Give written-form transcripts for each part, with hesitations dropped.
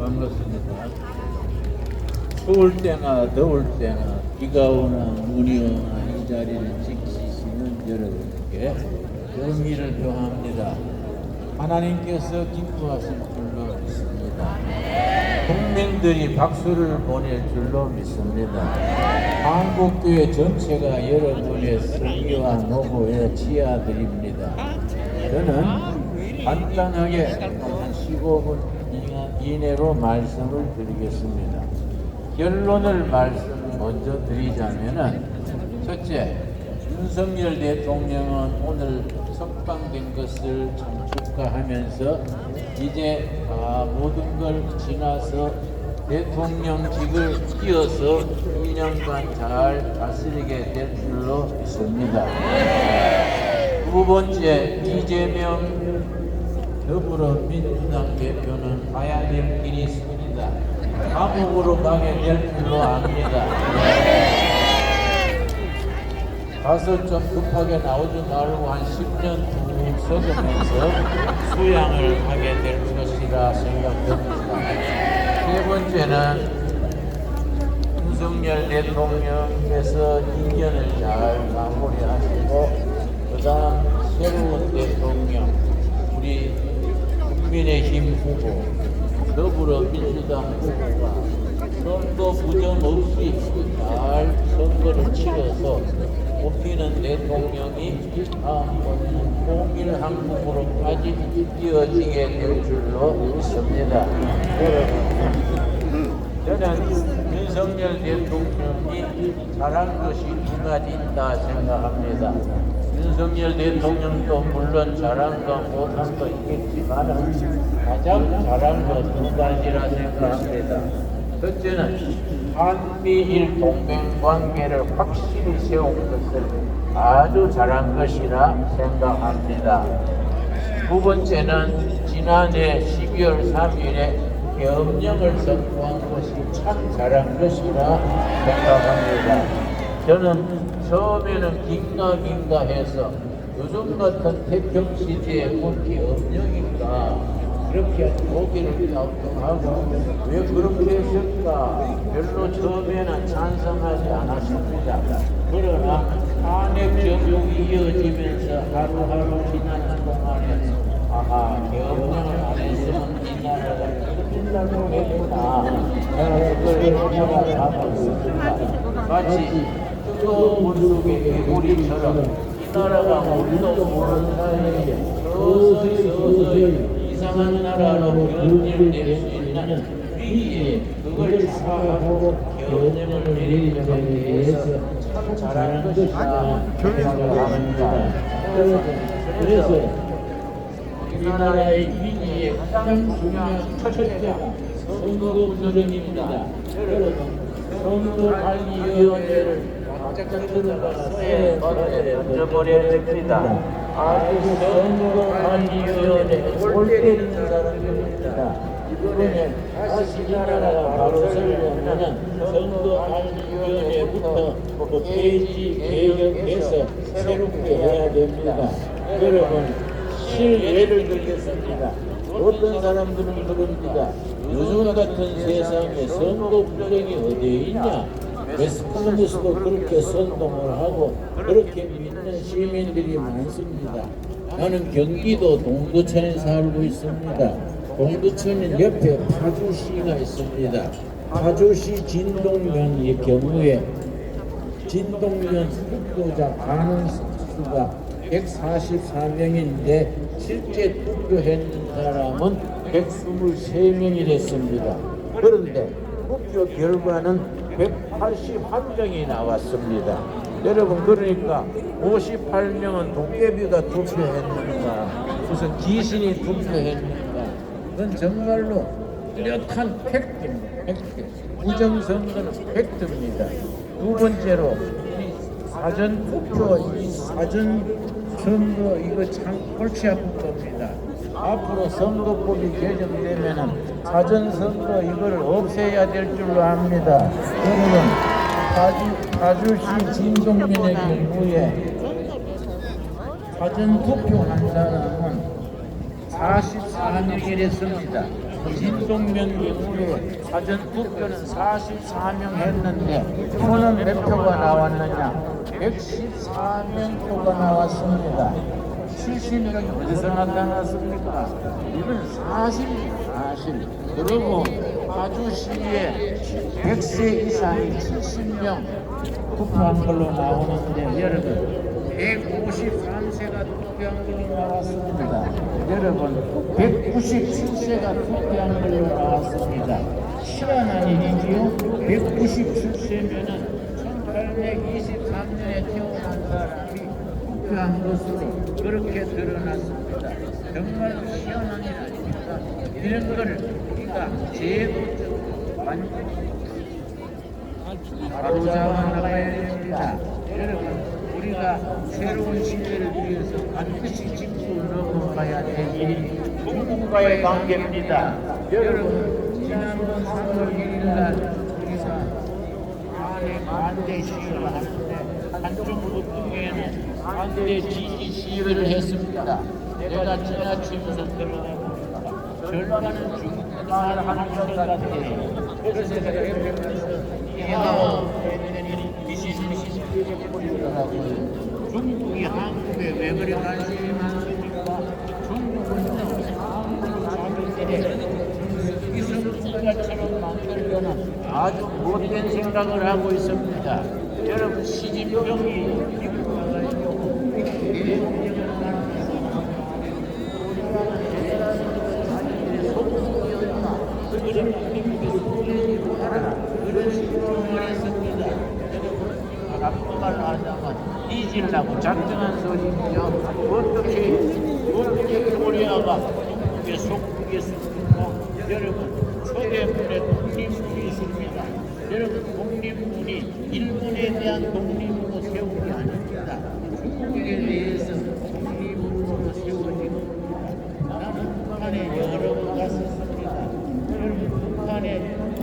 반갑습니다. 추울 때나 더울 때나 비가 오나 눈이 오나 이 자리를 지키시는 여러분께 의미를 표합니다. 하나님께서 기뻐하실 줄로 믿습니다. 국민들이 박수를 보낼 줄로 믿습니다. 한국교회 전체가 여러분의 승리와 노고에 치아드립니다. 저는 간단하게 한 15분 이내로 말씀을 드리겠습니다. 결론을 먼저 드리자면은, 첫째, 윤석열 대통령은 오늘 석방된 것을 참 축하하면서 이제 모든 걸 지나서 대통령직을 이어서 2년간 잘 다스리게 될 줄로 믿습니다. 두 번째, 이재명 더불어민주당 대표는 가야 될 길이 있습니다. 감옥으로 가게 될 줄로 압니다. 가서 좀 급하게 나오지 말고 한 10년 후 서점에서 수양을 하게 될 것이라 생각됩니다. 세 번째는 윤석열 대통령께서 2년을 잘 마무리하시고 그 다음 새로운 대통령, 우리 국민의힘 후보, 더불어민주당 후보가 선거 부정 없이 잘 선거를 치러서 뽑히는 대통령이 다음번에는 통일 한국으로까지 이어지게 될 줄로 믿습니다. 저는 윤석열 대통령이 잘한 것이 두 가지 있다 생각합니다. 윤석열 대통령도 물론 잘한 거 못한 거 있겠지만 가장 잘한 거 두 가지라 생각합니다. 첫째는 한미일 동맹관계를 확실히 세운 것을 아주 잘한 것이라 생각합니다. 두 번째는 지난해 12월 3일에 계엄령을 선포한 것이 참 잘한 것이라 생각합니다. 저는 처음에는 긴가 해서 요즘 같은 태평 시대에 본 계엄령인가 그렇게 보기를 걱정하고 왜 그렇게 했을까 별로 처음에는 찬성하지 않았습니다. 그러나 탄핵 정국이 이어지면서 하루하루 지나는 동안에 계엄령을 안 했으면 이 나라가 끝날로 했구나, 그걸 생각하고 있습니다. 마치 뜨거운 물 속의 개구리처럼 이 나라가 우리도 모르는 사이에 서서히 이상한 나라로 변질될 수 있는 위기에 그걸 사하고 계엄령을 내리는 데 대해서 참 잘하는 것이다 생각합니다. 그래서 우리나라의 위기에 가장 중요한 첫째가 선거 부정입니다. 여러분, 선거관리위원회를 들어가서 던져버려야 됩니다. 아주 선거관리위원회 골 때리는 사람들입니다. 이번에 다시 이 나라가 바로 서려면 선거관리위원회부터 폐지 개혁해서 새롭게 해야 됩니다. 여러분, 실예를 들겠습니다. 어떤 사람들은 그럽니다. 요즘 같은 세상에 선거 부정이 어디에 있냐? 웨스트민스터도 그렇게 선동을 하고 그렇게 믿는 시민들이 많습니다. 나는 경기도 동두천에 살고 있습니다. 동두천 옆에 파주시가 있습니다. 파주시 진동면의 경우에 진동면 투표자 가능수가 144명인데 실제 투표했는 사람은 123명이 됐습니다. 그런데 투표 결과는 181명이 나왔습니다. 여러분, 그러니까 58명은 도깨비가 투표했는가 무슨 귀신이 투표했는가, 그건 정말로 뚜렷한 팩트입니다. 팩트. 부정선거는 팩트입니다. 두 번째로 사전 투표, 이 사전 선거 이거 참 골치 아픈 겁니다. 앞으로 선거법이 개정되면은 사전 선거 이거를 없애야 될 줄로 압니다. 여러분, 파주시 진동면의 경우에 사전 투표한 사람은 44명이랬습니다. 진동명 이후에 사전 투표는 44명 했는데 표는 몇 표가 나왔느냐? 114명 표가 나왔습니다. 70명이 어디서 나타났습니까? 이건 사실. 그리고 파주시에 100세 이상이 70명 투표한 걸로 나오는데 여러분 153세가 투표한 걸로 나왔습니다. 여러분 197세가 투표한 걸로 나왔습니다. 희한한 일이지요. 197세면은 1823년에 태어난 사람이 투표한 것으로 그렇게 드러났습니다. 정말 희한한 일 아닙니까? 이런 거를 우리가 제도적으로 바로잡아 나가야 됩니다. 여러분 우리가 새로운 시대를 위해서 반드시 짚고 넘어가야 될 일이 중국과의 관계입니다. 여러분 지난번 3월 1일날 우리가 반대 시위를 하는데 한쪽 부동에는 반대 지지 시위를 했습니다. 내가 지나치면서 들어가니까 절반은 중국말 하는 것 같아요. 그래서 제가 옆에 가서 중국이 한국에 왜 그리 관심이 많습니까? 중국은 한국을 자기들의 이승만처럼 만들려는 아주 못된 생각을 하고 있습니다. 여러분 시진핑이 미국 가가지고 그런 식으로 말했습니다. 나쁜 말로 하자면 잊으려고 작정한 소리죠. 어떻게 코리아가 중국에 속겠습니까? 여러분 초대문에 독립문이 있습니다. 여러분 독립문이 일본에 대한 독립문으로 세운 게 아닙니다. 중국에 대해서 독립문으로 세워진 나는 북한에 여러 번 갔었습니다. 여러분 북한에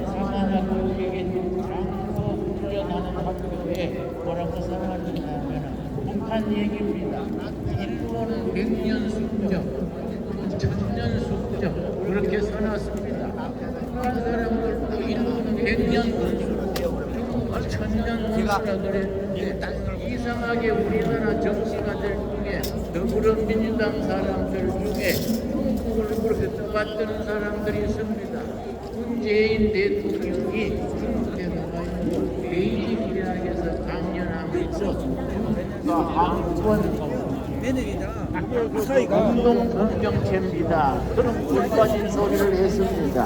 상하나고에게 장로 훈련하는 학교에 뭐라고 생각하냐면 북한 얘기입니다. 일본은 100년 숙적, 1000년 숙적 그렇게 써놨습니다. 북한 사람들도 일본은 100년 숙적, 1000년 숙적이라 그랬는데 이상하게 우리나라 정치가들 중에 더불어민주당 사람들 중에 중국을 그렇게 떠받드는 사람들이 있습니다. 문재인 대통령이 중국에 나가 있는 베이징 대학에서 강연하면서 중국과 한국은 공동 공동체입니다. 그런 꿀빠진 소리를 했습니다.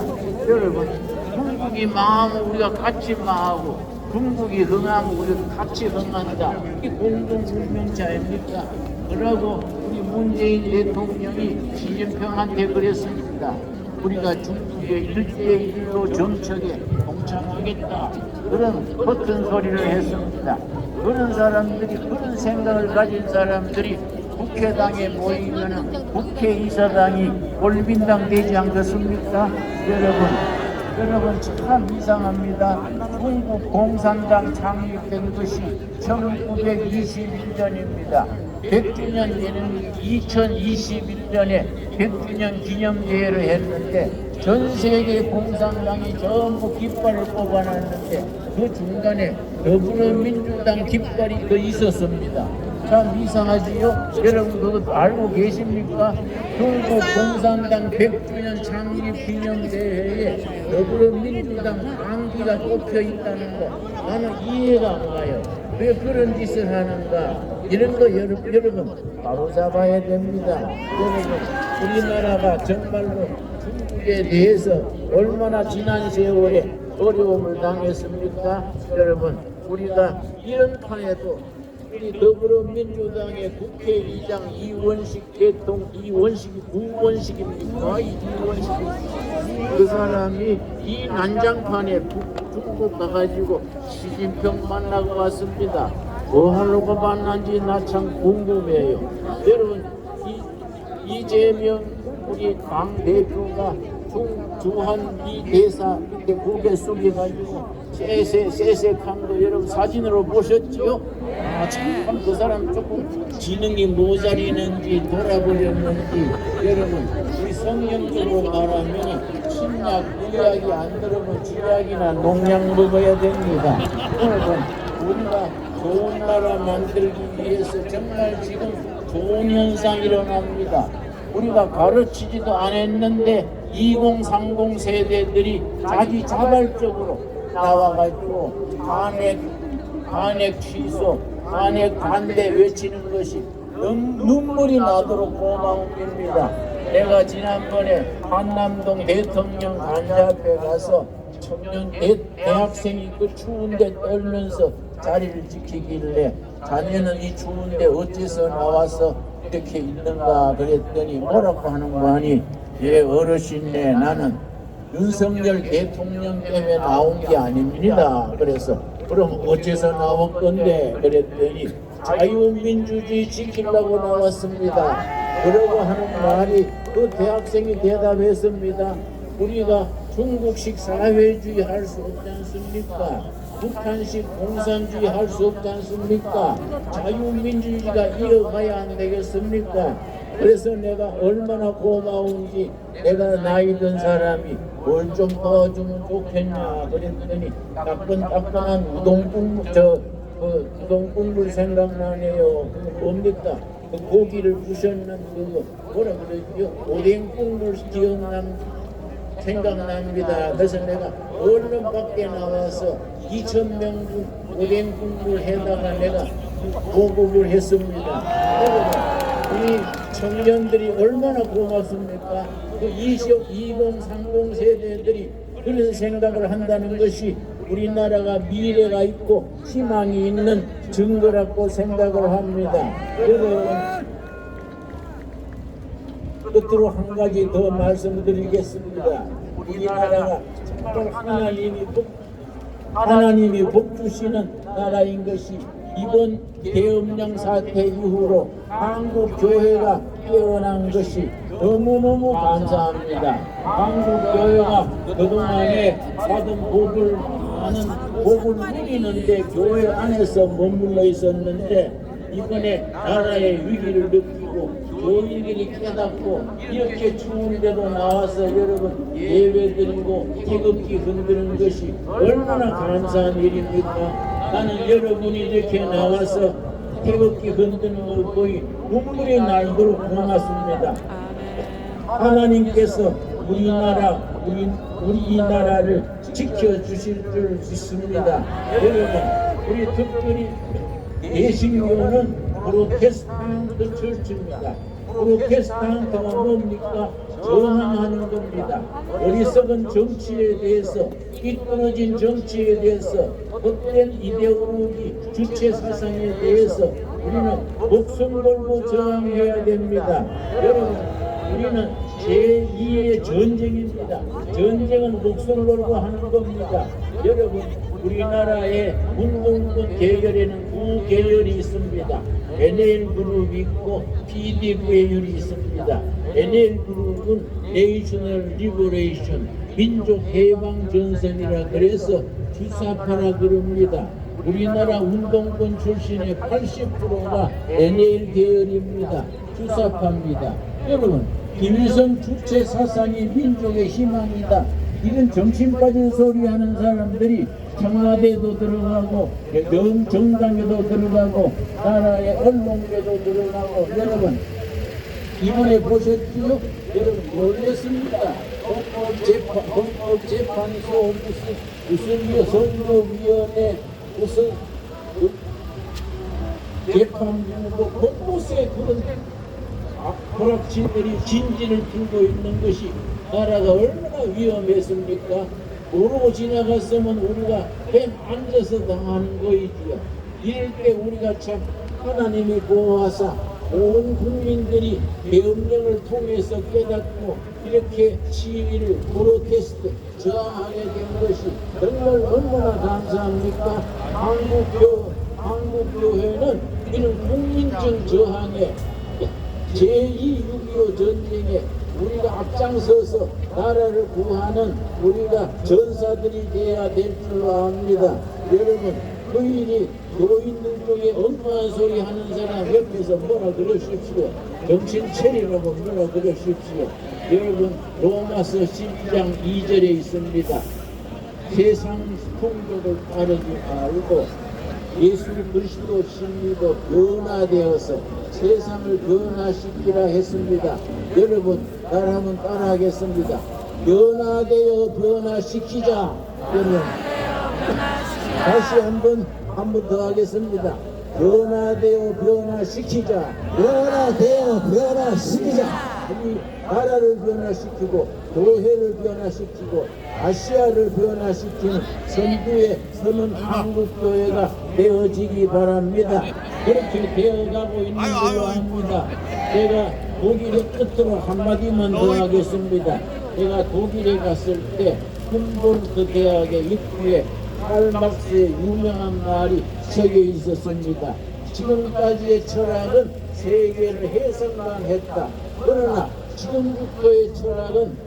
여러분 중국이 망하면 우리가 같이 망하고 중국이 흥하면 우리가 같이 흥한다. 이게 공동 공동체 아닙니까? 그러고 우리 문재인 대통령이 시진핑한테 그랬습니다. 우리가 중국의 1대1로 정책에 동참하겠다. 그런 버튼 소리를 했습니다. 그런 사람들이, 그런 생각을 가진 사람들이 국회당에 모이면은 국회의사당이 올빈당 되지 않겠습니까? 여러분 참 이상합니다. 중국 공산당 창립된 것이 1921년입니다. 100주년 되는 2021년에 100주년 기념대회를 했는데 전 세계 공산당이 전부 깃발을 뽑아놨는데 그 중간에 더불어민주당 깃발이 더 있었습니다. 참 이상하지요? 여러분 그거 알고 계십니까? 중국 공산당 100주년 창립 기념대회에 더불어민주당 당기가 꼽혀 있다는 거 나는 이해가 안 가요. 왜 그런 짓을 하는가? 이런 거 여러분 바로 잡아야 됩니다. 여러분 우리나라가 정말로 중국에 대해서 얼마나 지난 세월에 어려움을 당했습니까? 여러분 우리가 이런 판에도 우리 더불어민주당의 국회의장 이원식입니까? 이원식 그 사람이 이 난장판에 중국 가가지고 시진핑 만나고 왔습니다. 뭐 하려고 만난지 나 참 궁금해요. 여러분 이재명 우리 당 대표가 중한 이 대사 이렇게 고개 숙여가지고 세색한 거 여러분 사진으로 보셨죠? 참 그 사람 조금 지능이 모자리는지 돌아보렸는지 여러분 우리 성경적으로 말하면 만약 의학이 안 들으면 쥐약이나 농약 먹어야 됩니다. 여러분, 우리가 좋은 나라 만들기 위해서 정말 지금 좋은 현상이 일어납니다. 우리가 가르치지도 않았는데 2030 세대들이 자기 자발적으로 나와가지고 간핵 취소, 간핵 반대 외치는 것이 눈물이 나도록 고마운 겁니다. 내가 지난번에 한남동 대통령 관자 앞에 가서 청년 대학생이 그 추운데 떨면서 자리를 지키길래 자네는 이 추운데 어째서 나와서 이렇게 있는가 그랬더니 뭐라고 하는 거 아니, 예 어르신네 나는 윤석열 대통령 때문에 나온 게 아닙니다. 그래서 그럼 어째서 나온 건데 그랬더니 자유민주주의 지키려고 나왔습니다. 그러고 하는 말이 그 대학생이 대답했습니다. 우리가 중국식 사회주의 할 수 없지 않습니까? 북한식 공산주의 할 수 없지 않습니까? 자유민주주의가 이어가야 안 되겠습니까? 그래서 내가 얼마나 고마운지 내가 나이 든 사람이 뭘 좀 도와주면 좋겠냐 그랬더니 따끈따끈한 우동국물 생각나네요. 그거 뭡니까? 그 고기를 부셨는 그거 뭐라 그러죠? 오뎅국물 생각납니다. 그래서 내가 얼른 밖에 나와서 2,000명분 오뎅국물 해다가 내가 보급을 했습니다. 우리 청년들이 얼마나 고맙습니까? 그 2030 세대들이 그런 생각을 한다는 것이 우리나라가 미래가 있고 희망이 있는 증거라고 생각을 합니다. 여러분, 끝으로 한 가지 더 말씀드리겠습니다. 우리나라가 정말 하나님이 복 주시는 나라인 것이 이번 계엄령 사태 이후로 한국 교회가 깨어난 것이 너무너무 감사합니다. 한국 교회가 그동안에 받은 복을 누리는데 교회 안에서 머물러 있었는데 이번에 나라의 위기를 느끼고 교인들이 깨닫고 이렇게 추운데도 나와서 여러분 예배드리고 태극기 흔드는 것이 얼마나 감사한 일입니까? 나는 여러분이 이렇게 나와서 태극기 흔드는 걸 보니 눈물이 날도록 고맙습니다. 하나님께서 우리 이 나라를 지켜주실 줄 믿습니다. 여러분, 우리 특별히 대신교는 프로테스탄트 철치입니다. 프로테스탄트가 뭡니까? 저항하는 겁니다. 어리석은 정치에 대해서, 삐뚤어진 정치에 대해서, 헛된 이데올로기, 주체 사상에 대해서 우리는 목숨 걸고 저항해야 됩니다. 여러분, 우리는 제2의 전쟁입니다. 전쟁은 목숨을 걸고 하는 겁니다. 여러분, 우리나라의 운동권 계열에는 두 계열이 있습니다. NL그룹이 있고 PDV율이 있습니다. NL그룹은 내셔널 리버레이션, 민족해방전선이라 그래서 주사파라 그럽니다. 우리나라 운동권 출신의 80%가 NL 계열입니다. 주사파입니다. 여러분, 김일성 주체 사상이 민족의 희망이다. 이런 정신 빠진 소리 하는 사람들이 청와대도 들어가고 정당에도 들어가고 나라의 언론계도 들어가고 여러분 이번에 보셨죠? 여러분 놀랬습니다. 헌법재판소 무슨 선거위원회 무슨 재판부 곳곳에 그런 불확실들이 진지를 풀고 있는 것이 나라가 얼마나 위험했습니까? 모르고 지나갔으면 우리가 뱀 앉아서 당하는 거이지요. 이럴 때 우리가 참 하나님이 보호하사 온 국민들이 계엄령을 통해서 깨닫고 이렇게 시위를 프로테스트 저항하게 된 것이 정말 얼마나 감사합니까? 한국교회는 이런 국민적 저항에 제2 6.25 전쟁에 우리가 앞장서서 나라를 구하는 우리가 전사들이 돼야 될 줄로 압니다. 여러분, 그 일이 교인들 중에 엉뚱한 소리 하는 사람 옆에서 뭐라 그러십시오. 정신 차리라고 뭐라 그러십시오. 여러분 로마서 12장 2절에 있습니다. 세상 풍조를 따르지 말고 예수 그리스도 진리로 변화되어서 세상을 변화시키라 했습니다. 여러분 따라하면 따라하겠습니다. 변화되어 변화시키자. 여러분 다시 한번 더 하겠습니다. 변화되어 변화시키자. 변화되어 변화시키자. 우리 나라를 변화시키고 교회를 변화시키고 아시아를 변화시키는 선두에 서는 한국교회가 되어지기 바랍니다. 그렇게 되어가고 있는 걸로 압니다. 제가 독일의 끝으로 한마디만 더 하겠습니다. 제가 독일에 갔을 때 훔볼트 대학의 입구에 칼막스의 유명한 말이 적혀 있었습니다. 지금까지의 철학은 세계를 해석만 했다. 그러나 지금부터의 철학은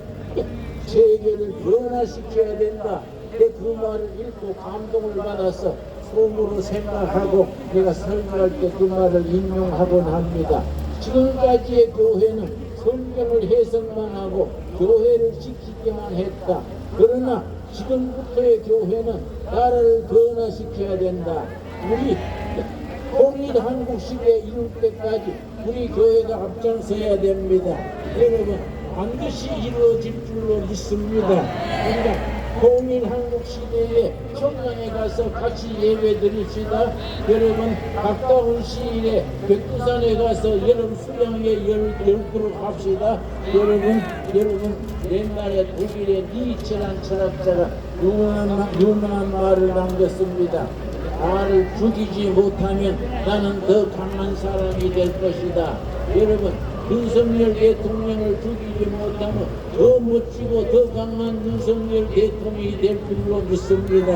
세계를 변화시켜야 된다. 그 말을 읽고 감동을 받아서 속으로 생각하고 내가 설교할 때 그 말을 인용하곤 합니다. 지금까지의 교회는 성경을 해석만 하고 교회를 지키기만 했다. 그러나 지금부터의 교회는 나라를 변화시켜야 된다. 우리 통일 한국 시대에 이룰 때까지 우리 교회가 앞장서야 됩니다. 여러분 반드시 이루어질 줄로 믿습니다. 우리가 통일 한국 시대에 청량에 가서 같이 예배 드립시다. 여러분 가까운 시일에 백두산에 가서 여름 수양회 열그룹 합시다. 여러분 옛날에 독일의 니체란 철학자가 유명한 말을 남겼습니다. 나를 죽이지 못하면 나는 더 강한 사람이 될 것이다. 여러분 윤석열 대통령을 죽이지 못하면 더 멋지고 더 강한 윤석열 대통령이 될 줄로 믿습니다.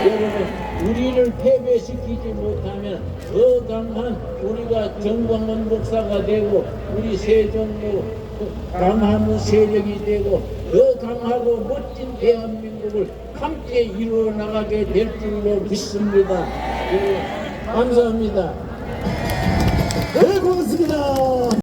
여러분 우리를 패배시키지 못하면 더 강한 우리가 정광훈 목사가 되고 우리 세종로 강한 세력이 되고 더 강하고 멋진 대한민국을 함께 이루어 나가게 될 줄로 믿습니다. 감사합니다. 네, 고맙습니다.